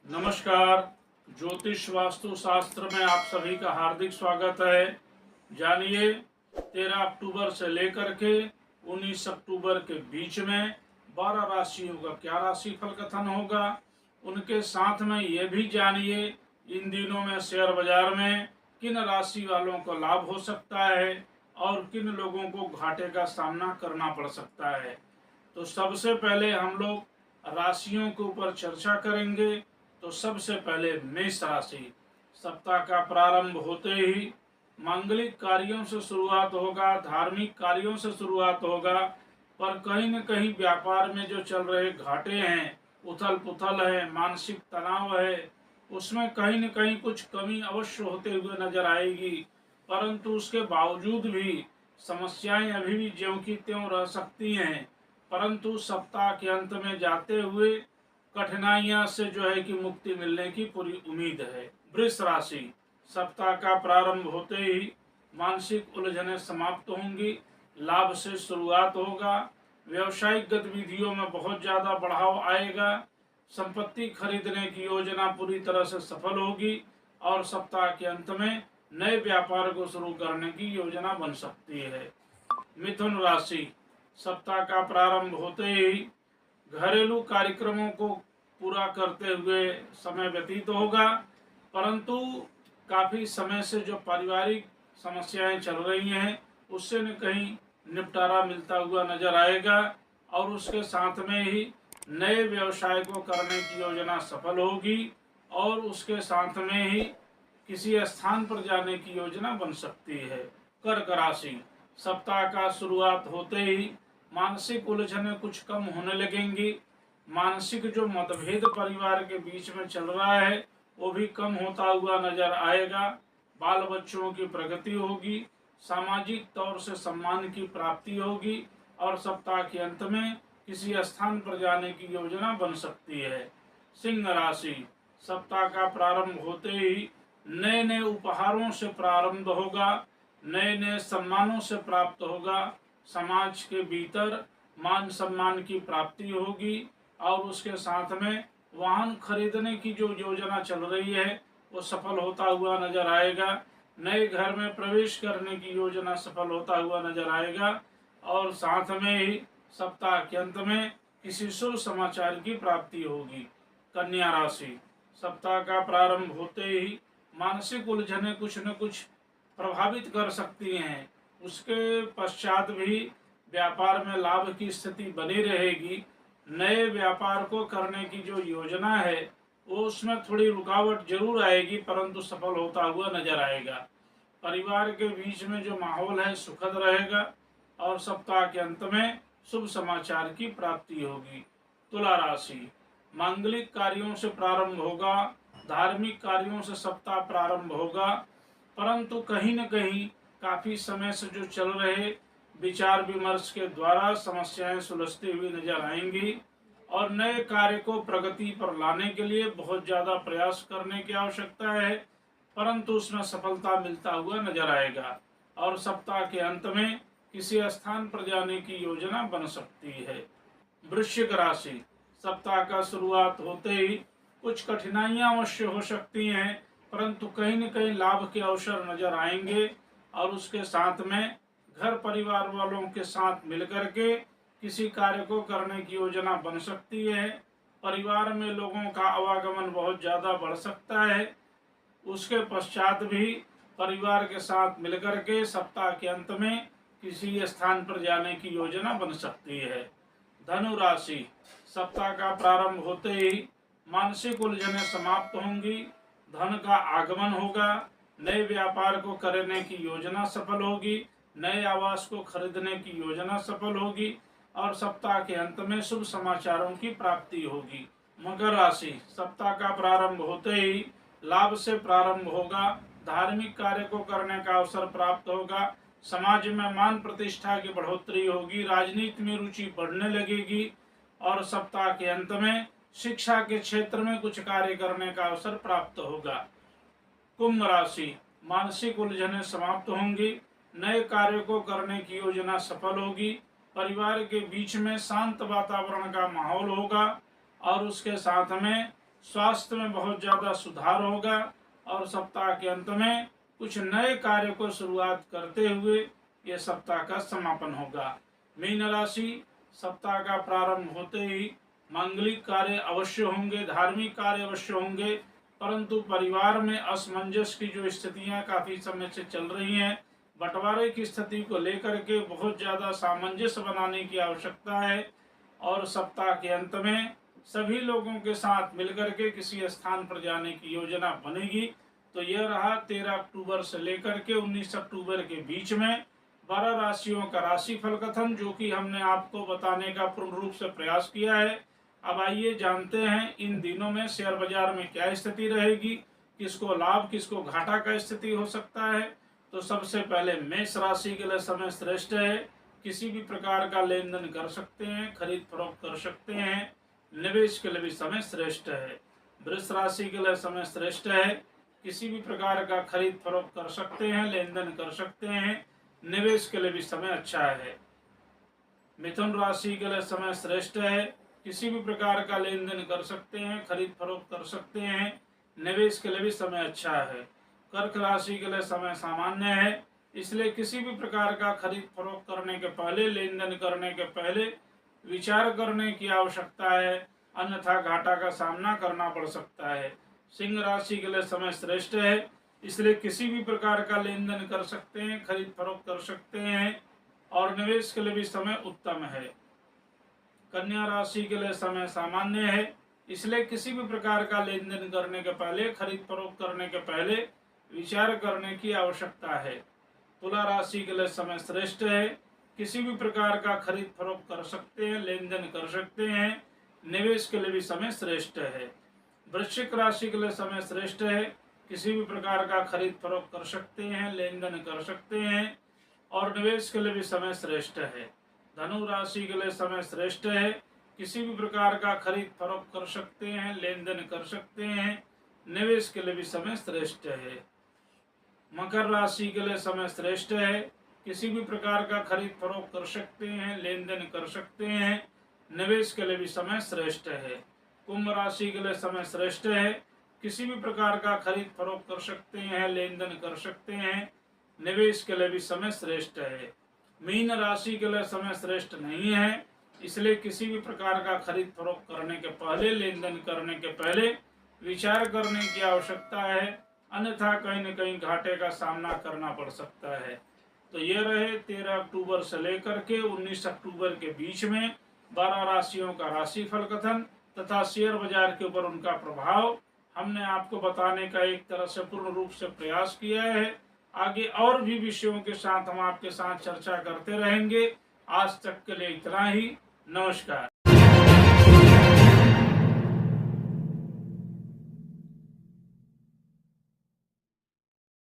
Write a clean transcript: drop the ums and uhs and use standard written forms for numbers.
नमस्कार। ज्योतिष वास्तु शास्त्र में आप सभी का हार्दिक स्वागत है। जानिए 13 अक्टूबर से लेकर के 19 अक्टूबर के बीच में 12 राशियों का क्या राशि फल कथन होगा। उनके साथ में ये भी जानिए इन दिनों में शेयर बाजार में किन राशि वालों को लाभ हो सकता है और किन लोगों को घाटे का सामना करना पड़ सकता है। तो सबसे पहले हम लोग राशियों के ऊपर चर्चा करेंगे। तो सबसे पहले मेष राशि। सप्ताह का प्रारंभ होते ही मांगलिक कार्यों से शुरुआत होगा, धार्मिक कार्यों से शुरुआत होगा, पर कहीं न कहीं व्यापार में जो चल रहे घाटे हैं, उथल पुथल है, मानसिक तनाव है, उसमें कहीं न कहीं कुछ कमी अवश्य होते हुए नजर आएगी। परंतु उसके बावजूद भी समस्याएं अभी भी ज्यों की त्यों रह सकती हैं। परंतु सप्ताह के अंत में जाते हुए कठिनाइयां से जो है कि मुक्ति मिलने की पूरी उम्मीद है। वृष राशि। सप्ताह का प्रारंभ होते ही मानसिक उलझनें समाप्त होंगी, लाभ से शुरुआत होगा, व्यवसायिक गतिविधियों में बहुत ज्यादा बढ़ाव आएगा, संपत्ति खरीदने की योजना पूरी तरह से सफल होगी और सप्ताह के अंत में नए व्यापार को शुरू करने की योजना बन सकती है। मिथुन राशि। सप्ताह का प्रारंभ होते ही घरेलू कार्यक्रमों को पूरा करते हुए समय व्यतीत होगा, परंतु काफी समय से जो पारिवारिक समस्याएं चल रही हैं उससे न कहीं निपटारा मिलता हुआ नजर आएगा और उसके साथ में ही नए व्यवसाय को करने की योजना सफल होगी और उसके साथ में ही किसी स्थान पर जाने की योजना बन सकती है। कर्क राशि। सप्ताह का शुरुआत होते ही मानसिक उलझनें कुछ कम होने लगेंगी, मानसिक जो मतभेद परिवार के बीच में चल रहा है वो भी कम होता हुआ नजर आएगा, बाल बच्चों की प्रगति होगी, सामाजिक तौर से सम्मान की प्राप्ति होगी और सप्ताह के अंत में किसी स्थान पर जाने की योजना बन सकती है। सिंह राशि। सप्ताह का प्रारंभ होते ही नए नए उपहारों से प्रारंभ होगा, नए नए सम्मानों से प्राप्त होगा, समाज के भीतर मान सम्मान की प्राप्ति होगी और उसके साथ में वाहन खरीदने की जो योजना चल रही है वो सफल होता हुआ नजर आएगा, नए घर में प्रवेश करने की योजना सफल होता हुआ नजर आएगा और साथ में ही सप्ताह के अंत में किसी शुभ समाचार की प्राप्ति होगी। कन्या राशि। सप्ताह का प्रारंभ होते ही मानसिक उलझने कुछ न कुछ प्रभावित कर सकती हैं, उसके पश्चात भी व्यापार में लाभ की स्थिति बनी रहेगी। नए व्यापार को करने की जो योजना है वो उसमें थोड़ी रुकावट जरूर आएगी परंतु सफल होता हुआ नजर आएगा। परिवार के बीच में जो माहौल है सुखद रहेगा और सप्ताह के अंत में शुभ समाचार की प्राप्ति होगी। तुला राशि। मांगलिक कार्यों से प्रारंभ होगा, धार्मिक कार्यों से सप्ताह प्रारंभ होगा, परंतु कहीं न कहीं काफी समय से जो चल रहे विचार विमर्श के द्वारा समस्याएं सुलझती हुई नजर आएंगी और नए कार्य को प्रगति पर लाने के लिए बहुत ज्यादा प्रयास करने की आवश्यकता है, परंतु उसमें सफलता मिलता हुआ नजर आएगा और सप्ताह के अंत में किसी स्थान पर जाने की योजना बन सकती है। वृश्चिक राशि। सप्ताह का शुरुआत होते ही कुछ कठिनाइयां अवश्य हो सकती हैं, परंतु कहीं न कहीं लाभ के अवसर नजर आएंगे और उसके साथ में घर परिवार वालों के साथ मिलकर के किसी कार्य को करने की योजना बन सकती है। परिवार में लोगों का आवागमन बहुत ज़्यादा बढ़ सकता है, उसके पश्चात भी परिवार के साथ मिलकर के सप्ताह के अंत में किसी स्थान पर जाने की योजना बन सकती है। धनु राशि। सप्ताह का प्रारंभ होते ही मानसिक उलझनें समाप्त होंगी, धन का आगमन होगा, नए व्यापार को करने की योजना सफल होगी, नए आवास को खरीदने की योजना सफल होगी और सप्ताह के अंत में शुभ समाचारों की प्राप्ति होगी। मकर राशि। सप्ताह का प्रारंभ होते ही लाभ से प्रारंभ होगा, धार्मिक कार्य को करने का अवसर प्राप्त होगा, समाज में मान प्रतिष्ठा की बढ़ोतरी होगी, राजनीति में रुचि बढ़ने लगेगी और सप्ताह के अंत में शिक्षा के क्षेत्र में कुछ कार्य करने का अवसर प्राप्त होगा। कुंभ राशि। मानसिक उलझनें समाप्त होंगी, नए कार्य को करने की योजना सफल होगी, परिवार के बीच में शांत वातावरण का माहौल होगा और उसके साथ में स्वास्थ्य में बहुत ज़्यादा सुधार होगा और सप्ताह के अंत में कुछ नए कार्य को शुरुआत करते हुए यह सप्ताह का समापन होगा। मीन राशि, सप्ताह का प्रारंभ होते ही मांगलिक कार्य अवश्य होंगे, धार्मिक कार्य अवश्य होंगे, परंतु परिवार में असमंजस की जो स्थितियां काफी समय से चल रही हैं, बंटवारे की स्थिति को लेकर के बहुत ज्यादा सामंजस्य बनाने की आवश्यकता है। और सप्ताह के अंत में सभी लोगों के साथ मिलकर के किसी स्थान पर जाने की योजना बनेगी। तो यह रहा 13 अक्टूबर से लेकर के 19 अक्टूबर के बीच में 12 राशियों का राशिफल कथन, जो कि हमने आपको बताने का पूर्ण रूप से प्रयास किया है। अब आइए जानते हैं इन दिनों में शेयर बाजार में क्या स्थिति रहेगी, किसको लाभ किसको घाटा का स्थिति हो सकता है। तो सबसे पहले मेष राशि के लिए समय श्रेष्ठ है, किसी भी प्रकार का लेन देन कर सकते हैं, खरीद फरोख्त कर सकते हैं, निवेश के लिए भी समय श्रेष्ठ है। वृष राशि के लिए समय श्रेष्ठ है, किसी भी प्रकार का खरीद फरोख्त कर सकते हैं, लेन देन कर सकते हैं, निवेश के लिए भी समय अच्छा है। मिथुन राशि के लिए समय श्रेष्ठ है, किसी भी प्रकार का लेन देन कर सकते हैं, खरीद फरोख्त कर सकते हैं, निवेश के लिए भी समय अच्छा है। कर्क राशि के लिए समय सामान्य है, इसलिए किसी भी प्रकार का खरीद फरोख्त करने के पहले, लेन देन करने के पहले विचार करने की आवश्यकता है, अन्यथा घाटा का सामना करना पड़ सकता है। सिंह राशि के लिए समय श्रेष्ठ है, इसलिए किसी भी प्रकार का लेन देन कर सकते हैं, खरीद फरोख्त कर सकते हैं और निवेश के लिए भी समय उत्तम है। कन्या राशि के लिए समय सामान्य है, इसलिए किसी भी प्रकार का लेन देन करने के पहले, खरीद फरोख्त करने के पहले विचार करने की आवश्यकता है। तुला राशि के लिए समय श्रेष्ठ है, किसी भी प्रकार का खरीद फरोख्त कर सकते हैं, लेन देन कर सकते हैं, निवेश के लिए भी समय श्रेष्ठ है। वृश्चिक राशि के लिए समय श्रेष्ठ है, किसी भी प्रकार का खरीद फरोख्त कर सकते हैं, लेन देन कर सकते हैं और निवेश के लिए भी समय श्रेष्ठ है। धनु राशि के लिए समय श्रेष्ठ है, किसी भी प्रकार का खरीद फरोख्त कर सकते हैं, लेन देन कर सकते हैं, निवेश के लिए भी समय श्रेष्ठ है। मकर राशि के लिए समय श्रेष्ठ है, किसी भी प्रकार का खरीद फरोख्त कर सकते हैं, लेन देन कर सकते हैं, निवेश के लिए भी समय श्रेष्ठ है। कुंभ राशि के लिए समय श्रेष्ठ है, किसी भी प्रकार का खरीद फरोख्त कर सकते हैं, लेन देन कर सकते हैं, निवेश के लिए भी समय श्रेष्ठ है। मीन राशि के लिए समय श्रेष्ठ नहीं है, इसलिए किसी भी प्रकार का खरीद फरोख्त करने के पहले, लेन देन करने के पहले विचार करने की आवश्यकता है, अन्यथा कहीं न कहीं घाटे का सामना करना पड़ सकता है। तो ये रहे 13 अक्टूबर से लेकर के 19 अक्टूबर के बीच में 12 राशियों का राशिफल कथन तथा शेयर बाजार के ऊपर उनका प्रभाव हमने आपको बताने का एक तरह से पूर्ण रूप से प्रयास किया है। आगे और भी विषयों के साथ हम आपके साथ चर्चा करते रहेंगे। आज तक के लिए इतना ही। नमस्कार।